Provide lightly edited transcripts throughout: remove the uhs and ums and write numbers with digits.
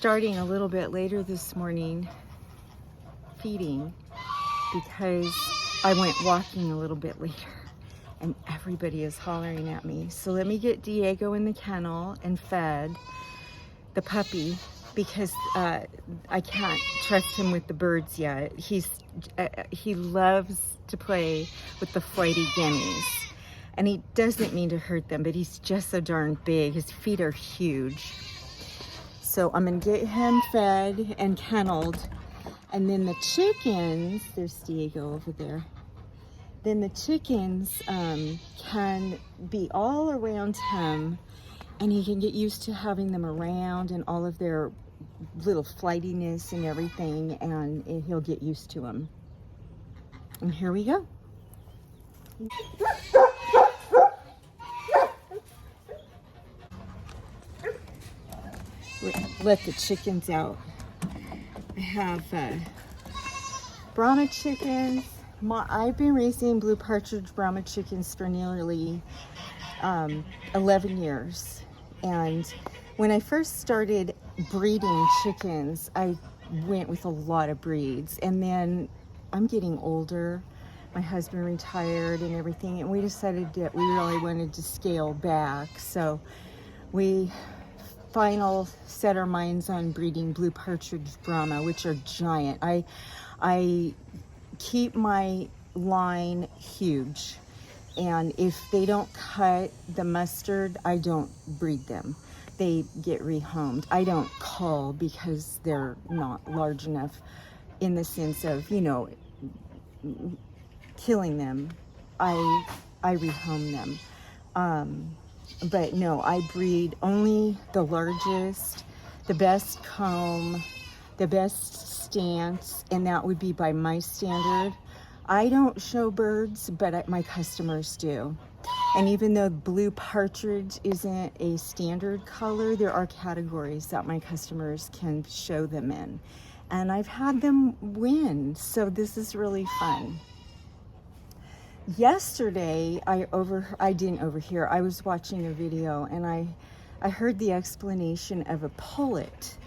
starting a little bit later this morning feeding because I went walking a little bit later and everybody is hollering at me. So let me get Diego in the kennel and fed the puppy because I can't trust him with the birds yet. He loves to play with the flighty guineas. And he doesn't mean to hurt them, but he's just so darn big. His feet are huge. So I'm gonna get him fed and kenneled. And then the chickens, there's Diego over there. Then the chickens can be all around him and he can get used to having them around and all of their little flightiness and everything, and he'll get used to them. And here we go. Let the chickens out. I have Brahma chickens. I've been raising blue partridge Brahma chickens for nearly 11 years. And when I first started breeding chickens, I went with a lot of breeds. And then I'm getting older. My husband retired and everything, and we decided that we really wanted to scale back. So we set our minds on breeding blue partridge Brahma, which are giant. I keep my line huge, and if they don't cut the mustard, I don't breed them. They get rehomed. I don't cull because they're not large enough in the sense of, you know, killing them. I rehome them. But no, I breed only the largest, the best comb, the best stance, and that would be by my standard. I don't show birds, but my customers do. And even though blue partridge isn't a standard color, there are categories that my customers can show them in. And I've had them win, so this is really fun. Yesterday, I didn't overhear. I was watching a video and I heard the explanation of a pullet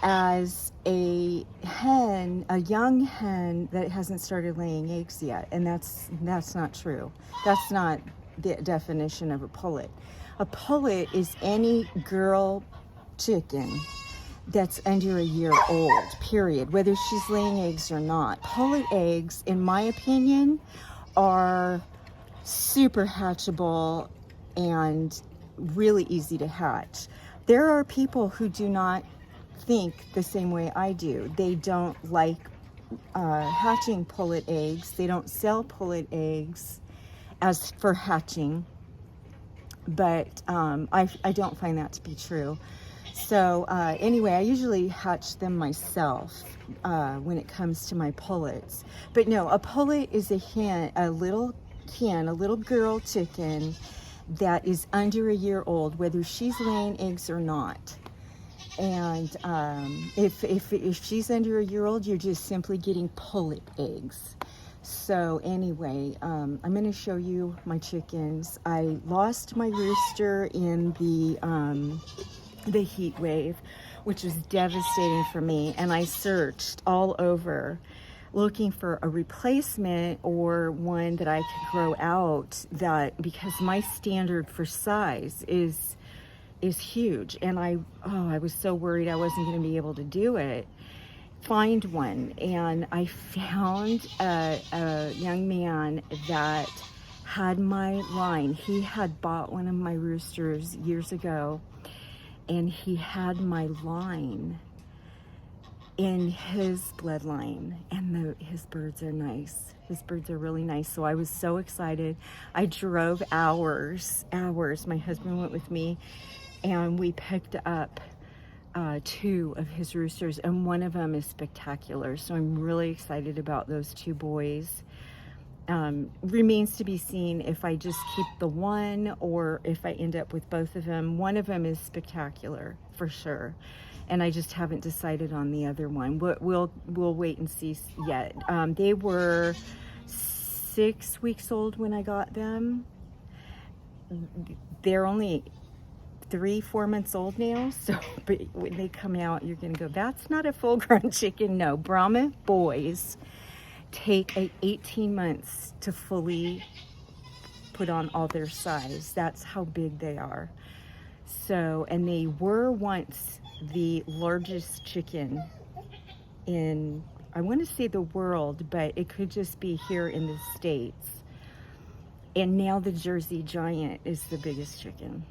as a hen, a young hen that hasn't started laying eggs yet, and that's not true. That's not the definition of a pullet. A pullet is any girl chicken that's under a year old, period, whether she's laying eggs or not. Pullet eggs, in my opinion, are super hatchable and really easy to hatch. There are people who do not think the same way I do. They don't like hatching pullet eggs. They don't sell pullet eggs as for hatching, but I don't find that to be true. So anyway, I usually hatch them myself when it comes to my pullets. But no, a pullet is a hen, a little girl chicken that is under a year old, whether she's laying eggs or not. And if she's under a year old, you're just simply getting pullet eggs. So anyway, I'm going to show you my chickens. I lost my rooster in the heat wave, which was devastating for me, and I searched all over looking for a replacement or one that I could grow out, that because my standard for size is huge, and I was so worried I wasn't going to be able to do it, find one. And I found a young man that had my line. He had bought one of my roosters years ago, and he had my line in his bloodline, and his birds are nice. His birds are really nice. So I was so excited. I drove hours. My husband went with me, and we picked up 2 of his roosters, and one of them is spectacular. So I'm really excited about those 2 boys. Remains to be seen if I just keep the one or if I end up with both of them. One of them is spectacular for sure, and I just haven't decided on the other one. We'll wait and see yet. They were 6 weeks old when I got them. They're only 3-4 months old now. So, but when they come out, you're gonna go, that's not a full-grown chicken. No, Brahma boys take 18 months to fully put on all their size. That's how big they are. So, and they were once the largest chicken in, I want to say the world, but it could just be here in the States. And now the Jersey Giant is the biggest chicken.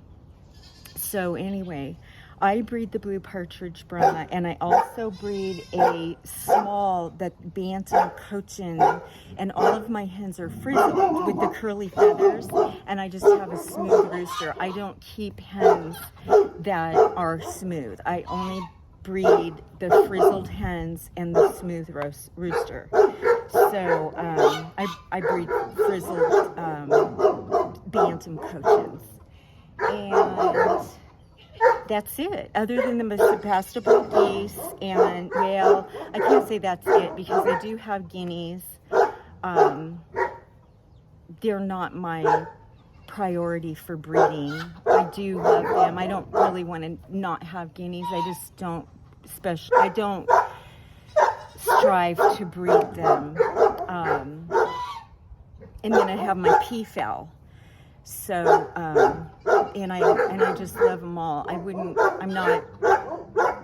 So anyway, I breed the blue partridge Brahma, and I also breed a small, that Bantam Cochin, and all of my hens are frizzled with the curly feathers, and I just have a smooth rooster. I don't keep hens that are smooth. I only breed the frizzled hens and the smooth rooster. So I breed frizzled Bantam Cochins. And that's it, other than the Sebastopol geese. And, well, I can't say that's it, because I do have guineas. They're not my priority for breeding. I do love them. I don't really want to not have guineas. I just don't I don't strive to breed them. And then I have my peafowl. So, and I just love them all. I'm not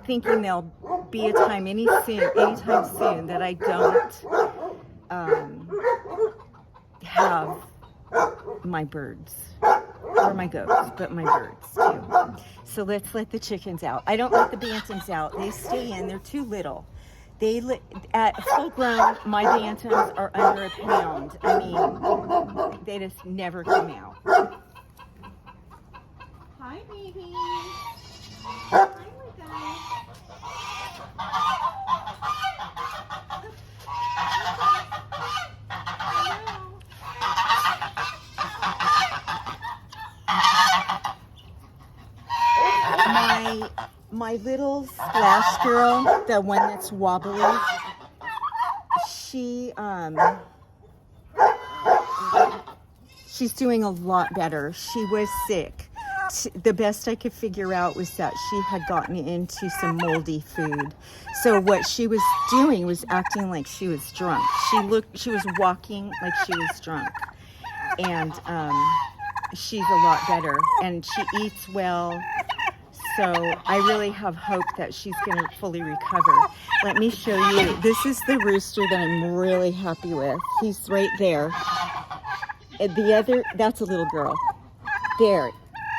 thinking there'll be a time anytime soon that I don't have my birds, or my goats, but my birds too. So let's let the chickens out. I don't let the bantams out. They stay in. They're too little. At full grown, my bantams are under a pound. I mean, they just never come out. Hi, baby. Hi, my guy. My little Splash Girl, the one that's wobbly, she's doing a lot better. She was sick. The best I could figure out was that she had gotten into some moldy food. So what she was doing was acting like she was drunk. She was walking like she was drunk. And she's a lot better, and she eats well. So I really have hope that she's going to fully recover. Let me show you. This is the rooster that I'm really happy with. He's right there. The other, that's a little girl. There.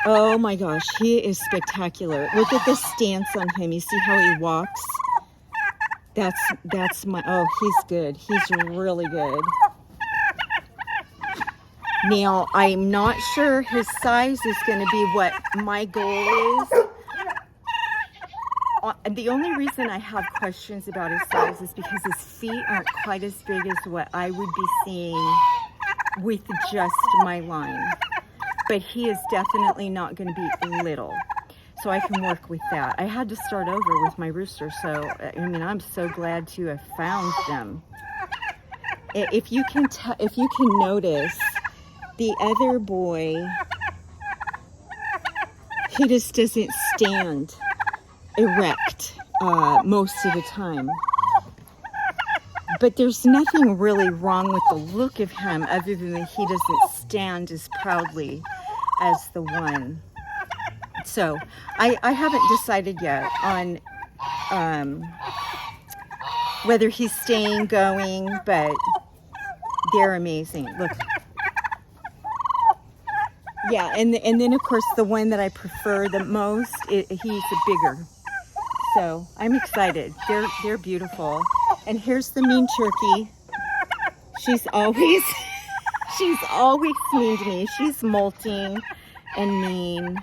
Oh my gosh, he is spectacular. Look at the stance on him. You see how he walks? That's my, oh, he's good. He's really good. Now, I'm not sure his size is going to be what my goal is. The only reason I have questions about his size is because his feet aren't quite as big as what I would be seeing with just my line. But he is definitely not going to be little. So I can work with that. I had to start over with my rooster, so I mean, I'm so glad to have found them. If you can notice, the other boy, he just doesn't stand erect most of the time. But there's nothing really wrong with the look of him other than that he doesn't stand as proudly as the one. So I haven't decided yet on whether he's staying, going, but they're amazing. Look. Yeah, and then of course the one that I prefer the most, he's a bigger. So I'm excited. They're beautiful. And here's the mean turkey. She's always mean to me. She's molting and mean.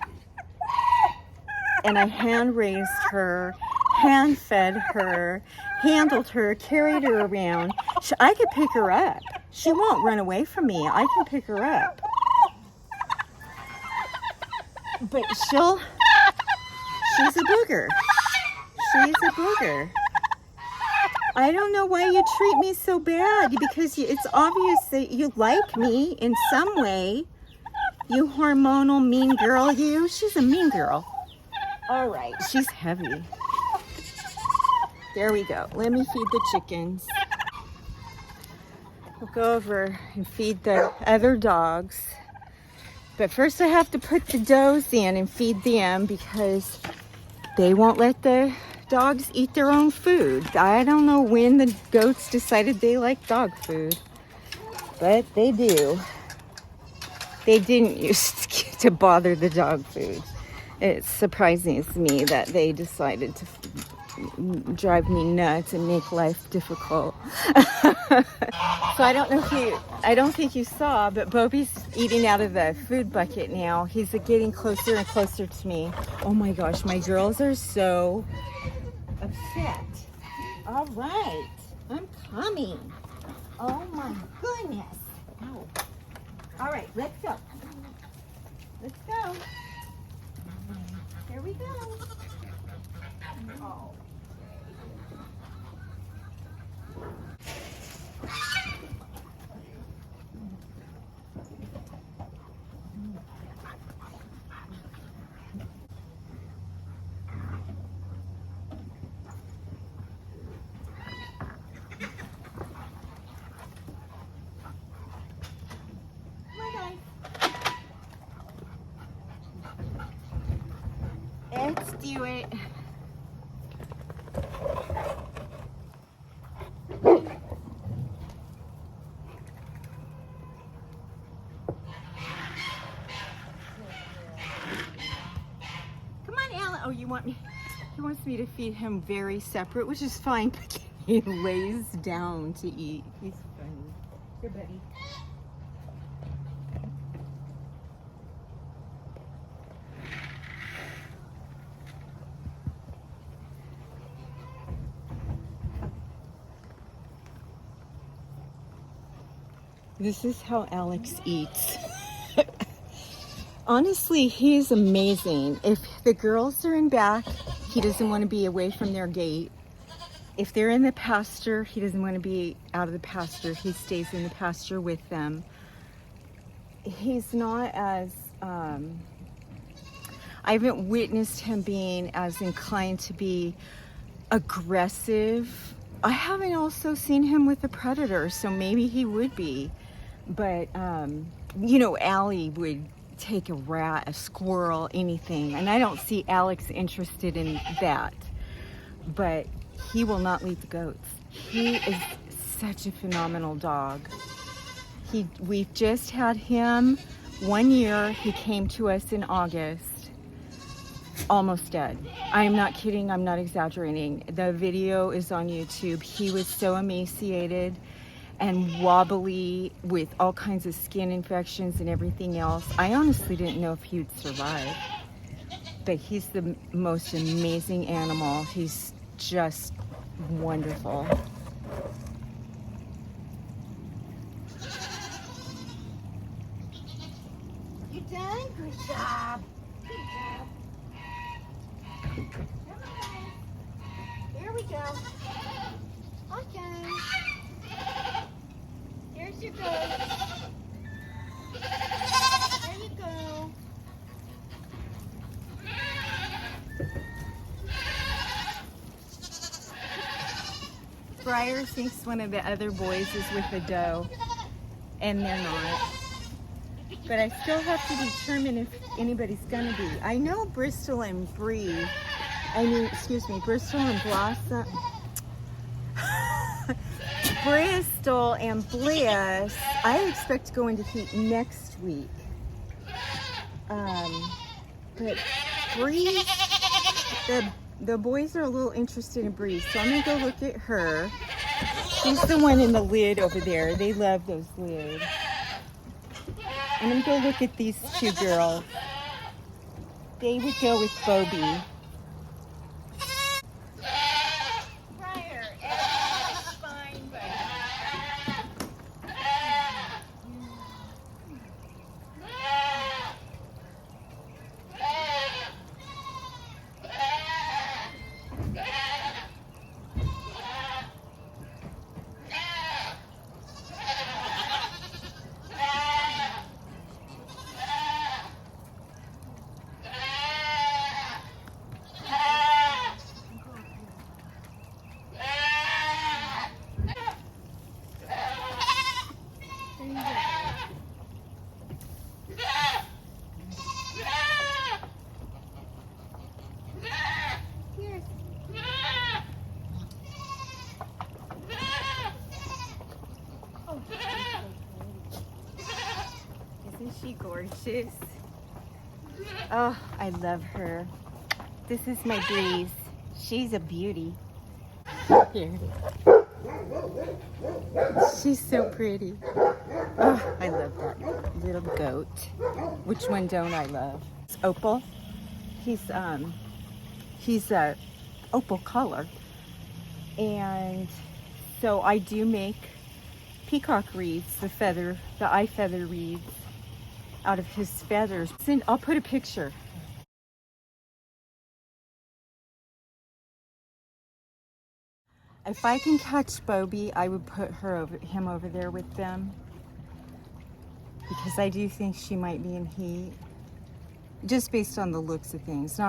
And I hand raised her, hand fed her, handled her, carried her around. I could pick her up. She won't run away from me. I can pick her up. But she's a booger. She's a booger. I don't know why you treat me so bad, because it's obvious that you like me in some way. You hormonal mean girl, you. She's a mean girl. All right, she's heavy. There we go. Let me feed the chickens. We'll go over and feed the other dogs. But first I have to put the does in and feed them because they won't let the dogs eat their own food. I don't know when the goats decided they like dog food, but they do. They didn't used to bother the dog food. It surprises me that they decided to drive me nuts and make life difficult. So I don't think you saw, but Bobby's eating out of the food bucket now. He's getting closer and closer to me. Oh my gosh, my girls are so upset. All right, I'm coming. Oh my goodness. Ow. All right, let's go. Let's go. Here we go. Oh. Let's do it. Come on, Alan. Oh, you want me? He wants me to feed him very separate, which is fine, but he lays down to eat. He's funny. Here, buddy. This is how Alex eats. Honestly, he is amazing. If the girls are in back, he doesn't want to be away from their gate. If they're in the pasture, he doesn't want to be out of the pasture. He stays in the pasture with them. He's not as, I haven't witnessed him being as inclined to be aggressive. I haven't also seen him with a predator, so maybe he would be. But, you know, Allie would take a rat, a squirrel, anything. And I don't see Alex interested in that. But he will not leave the goats. He is such a phenomenal dog. We've just had him 1 year. He came to us in August, almost dead. I'm not kidding. I'm not exaggerating. The video is on YouTube. He was so emaciated and wobbly with all kinds of skin infections and everything else. I honestly didn't know if he would survive. But he's the most amazing animal. He's just wonderful. You done? Good job. Good job. Come on. Here we go. Okay. Here's your goat. There you go. Briar thinks one of the other boys is with the doe, and they're not. But I still have to determine if anybody's gonna be. I know Bristol and Bristol and Blossom. Bristol and Bliss, I expect to go into heat next week. But Bree, the boys are a little interested in Bree, so I'm gonna go look at her. She's the one in the lid over there. They love those lids. I'm gonna go look at these two girls. They would go with Bobby. she gorgeous? Oh, I love her. This is my Breeze. She's a beauty. Here. She's so pretty. Oh, I love that little goat. Which one don't I love? It's Opal. He's a opal color. And so I do make peacock wreaths, the eye feather wreaths out of his feathers. I'll put a picture. If I can catch Bobby, I would put him over there with them, because I do think she might be in heat, just based on the looks of things.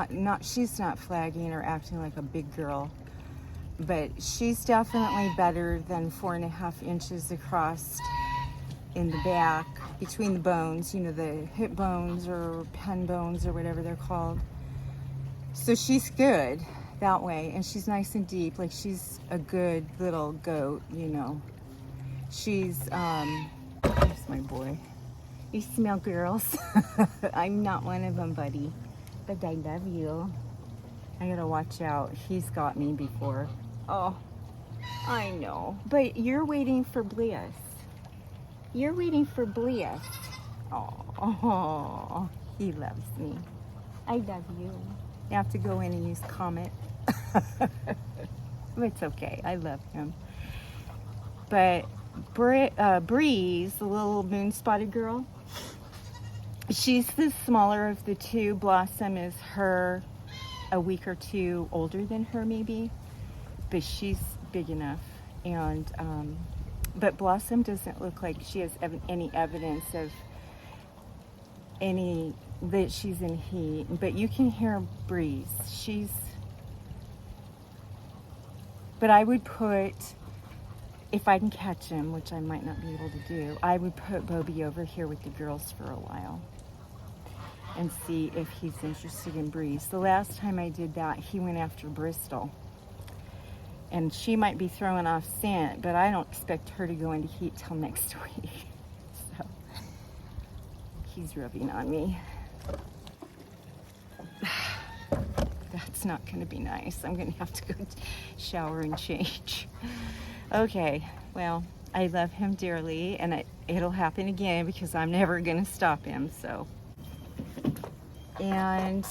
She's not flagging or acting like a big girl, but she's definitely better than 4.5 inches across in the back between the bones, you know, the hip bones or pen bones or whatever they're called. So she's good that way, and she's nice and deep, like she's a good little goat, you know. She's there's my boy. You smell girls? I'm not one of them, buddy, but I love you. I gotta watch out. He's got me before. Oh, I know, but you're waiting for Bliss. You're waiting for Bliss. Oh, he loves me. I love you. You have to go in and use Comet. It's okay. I love him. But Breeze, the little moon-spotted girl, she's the smaller of the two. Blossom is a week or two older than her, maybe, but she's big enough. And but Blossom doesn't look like she has any evidence of that she's in heat. But you can hear Breeze. But I would put, if I can catch him, which I might not be able to do, I would put Bobby over here with the girls for a while and see if he's interested in Breeze. The last time I did that, he went after Bristol. And she might be throwing off scent, but I don't expect her to go into heat till next week. So he's rubbing on me. That's not going to be nice. I'm going to have to go shower and change. Okay, well, I love him dearly, and it'll happen again because I'm never going to stop him. So, and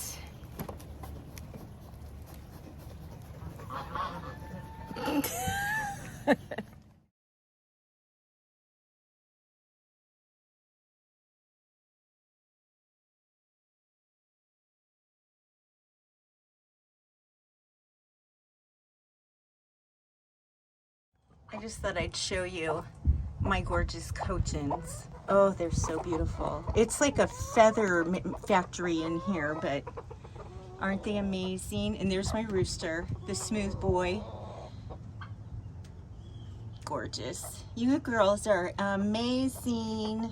I just thought I'd show you my gorgeous Cochins. Oh, they're so beautiful. It's like a feather factory in here, but aren't they amazing? And there's my rooster, the smooth boy. Gorgeous. You girls are amazing.